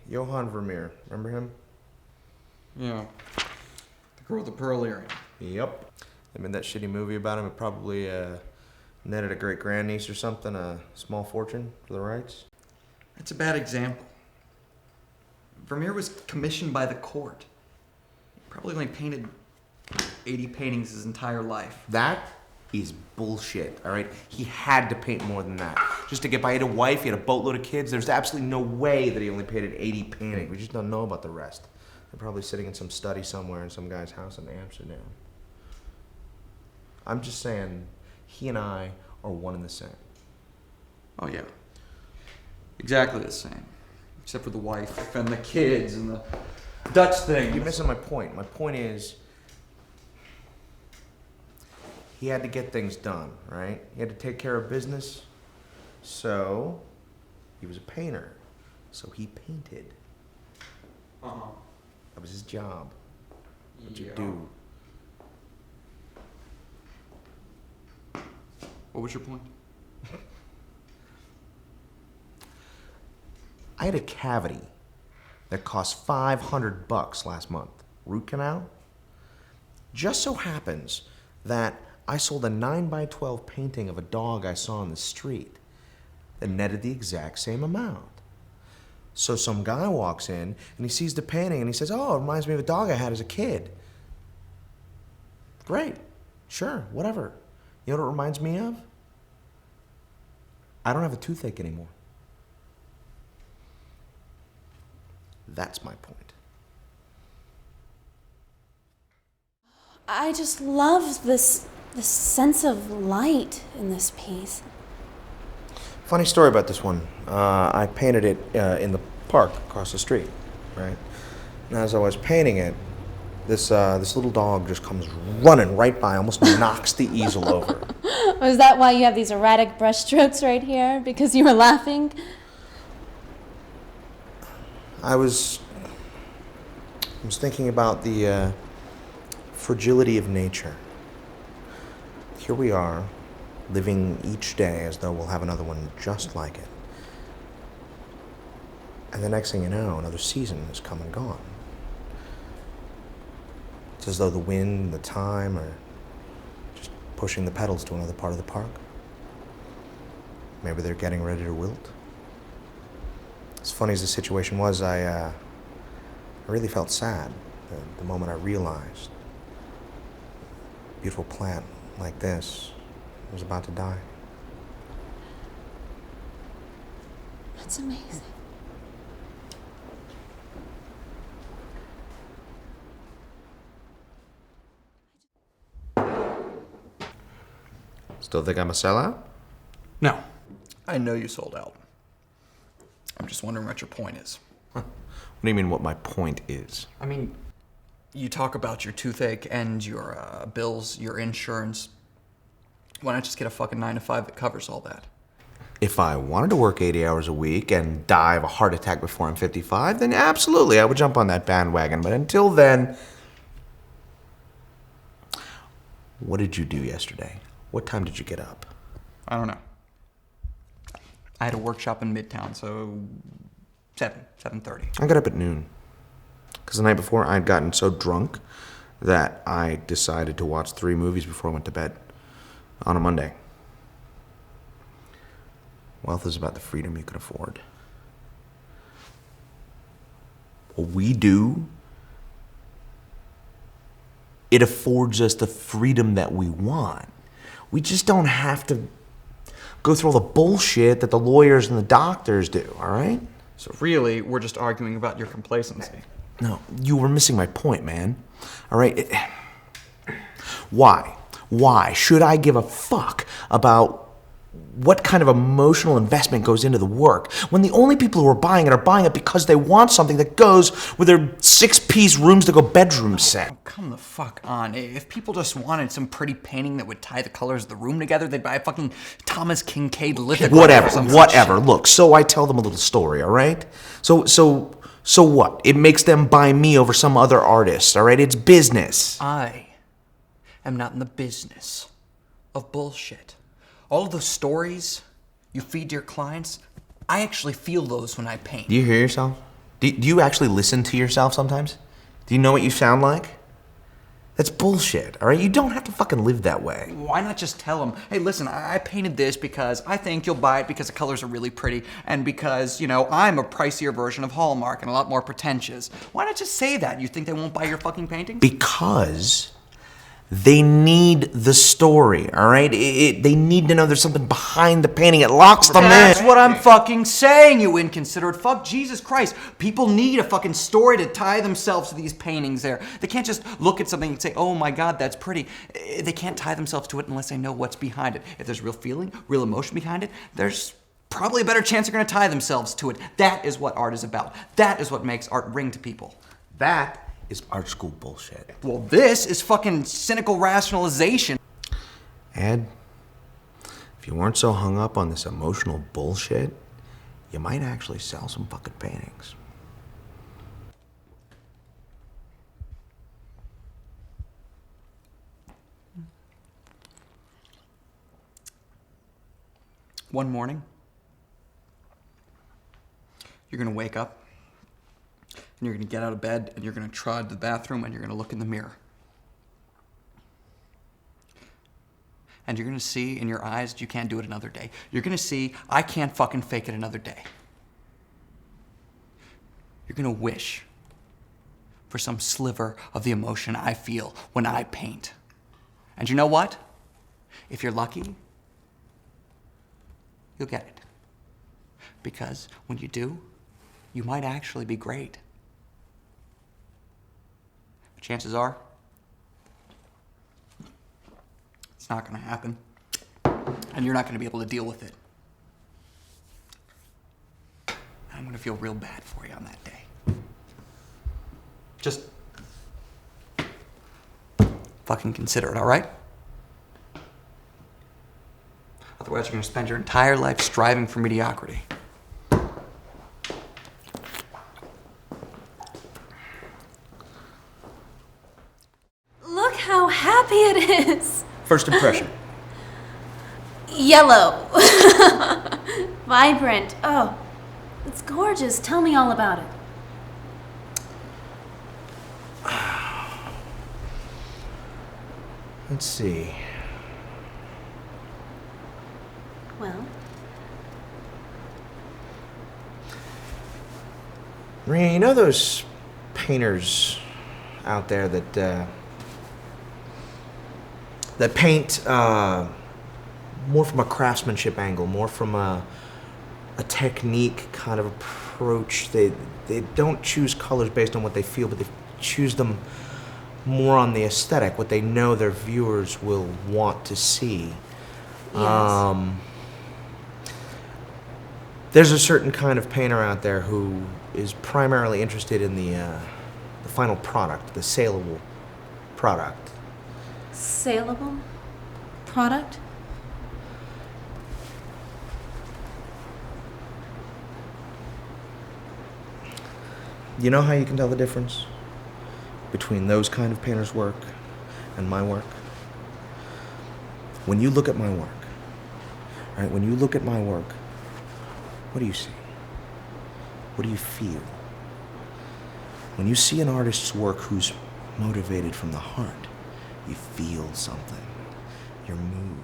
Johann Vermeer. Remember him? Yeah. The girl with the pearl earring. Yep. They made that shitty movie about him. It probably netted a great-grandniece or something a small fortune for the rights. That's a bad example. Vermeer was commissioned by the court. He probably only painted 80 paintings his entire life. That is bullshit, all right? He had to paint more than that. Just to get by. He had a wife, he had a boatload of kids. There's absolutely no way that he only painted 80 paintings. We just don't know about the rest. They're probably sitting in some study somewhere in some guy's house in Amsterdam. I'm just saying, he and I are one and the same. Oh, yeah. Exactly the same. Except for the wife and the kids and the Dutch thing. You're missing my point. My point is, he had to get things done, right? He had to take care of business. So, he was a painter. So he painted. Uh-huh. That was his job. What'd you Yeah. do? What was your point? I had a cavity that cost $500 last month. Root canal. Just so happens that I sold a 9x12 painting of a dog I saw on the street that netted the exact same amount. So some guy walks in and he sees the painting and he says, "Oh, it reminds me of a dog I had as a kid." Great. Sure, whatever. You know what it reminds me of? I don't have a toothache anymore. That's my point. I just love this sense of light in this piece. Funny story about this one. I painted it in the park across the street, right? And as I was painting it, this little dog just comes running right by, almost knocks the easel over. Was that why you have these erratic brushstrokes right here? Because you were laughing? I was thinking about the fragility of nature. Here we are, living each day as though we'll have another one just like it. And the next thing you know, another season has come and gone. It's as though the wind, the time are just pushing the petals to another part of the park. Maybe they're getting ready to wilt. As funny as the situation was, I really felt sad the moment I realized a beautiful plant like this was about to die. That's amazing. Still think I'm a sellout? No. I know you sold out. I'm just wondering what your point is. What do you mean what my point is? I mean, you talk about your toothache and your bills, your insurance. Why not just get a fucking 9-to-5 that covers all that? If I wanted to work 80 hours a week and die of a heart attack before I'm 55, then absolutely I would jump on that bandwagon. But until then, what did you do yesterday? What time did you get up? I don't know. I had a workshop in Midtown, so 7:30. I got up at noon. Because the night before, I'd gotten so drunk that I decided to watch 3 movies before I went to bed on a Monday. Wealth is about the freedom you can afford. What we do, it affords us the freedom that we want. We just don't have to go through all the bullshit that the lawyers and the doctors do, all right? So really, we're just arguing about your complacency. No, you were missing my point, man. All right? Why? Why should I give a fuck about what kind of emotional investment goes into the work when the only people who are buying it because they want something that goes with their 6-piece rooms-to-go bedroom set? Oh, come the fuck on. If people just wanted some pretty painting that would tie the colors of the room together, they'd buy a fucking Thomas Kincaid lithograph or some Whatever. shit. Look, so I tell them a little story, all right? So what? It makes them buy me over some other artist, all right? It's business. I am not in the business of bullshit. All of those stories you feed to your clients, I actually feel those when I paint. Do you hear yourself? Do you actually listen to yourself sometimes? Do you know what you sound like? That's bullshit, all right? You don't have to fucking live that way. Why not just tell them, hey, listen, I painted this because I think you'll buy it because the colors are really pretty and because, I'm a pricier version of Hallmark and a lot more pretentious. Why not just say that? You think they won't buy your fucking painting? Because they need the story, all right? They need to know there's something behind the painting. It locks them in. That's what I'm fucking saying, you inconsiderate fuck. Jesus Christ. People need a fucking story to tie themselves to these paintings there. They can't just look at something and say, oh my God, that's pretty. They can't tie themselves to it unless they know what's behind it. If there's real feeling, real emotion behind it, there's probably a better chance they're gonna tie themselves to it. That is what art is about. That is what makes art ring to people. That is art school bullshit. Well, this is fucking cynical rationalization. Ed, if you weren't so hung up on this emotional bullshit, you might actually sell some fucking paintings. One morning, you're gonna wake up, and you're gonna get out of bed, and you're gonna trot to the bathroom, and you're gonna look in the mirror. And you're gonna see in your eyes that you can't do it another day. You're gonna see, I can't fucking fake it another day. You're gonna wish for some sliver of the emotion I feel when I paint. And you know what? If you're lucky, you'll get it. Because when you do, you might actually be great. But chances are, it's not gonna happen. And you're not gonna be able to deal with it. I'm gonna feel real bad for you on that day. Just fucking consider it, all right? Otherwise, you're gonna spend your entire life striving for mediocrity. Look how happy it is. First impression. Yellow. Vibrant. Oh, it's gorgeous. Tell me all about it. Let's see. Well, Maria, you know those painters out there that paint more from a craftsmanship angle, more from a technique kind of approach. They don't choose colors based on what they feel, but they choose them more on the aesthetic, what they know their viewers will want to see. yes. There's a certain kind of painter out there who is primarily interested in the final product, the saleable product. Saleable product? You know how you can tell the difference between those kind of painters' work and my work? When you look at my work, right? When you look at my work, what do you see? What do you feel? When you see an artist's work who's motivated from the heart, you feel something. You're moved.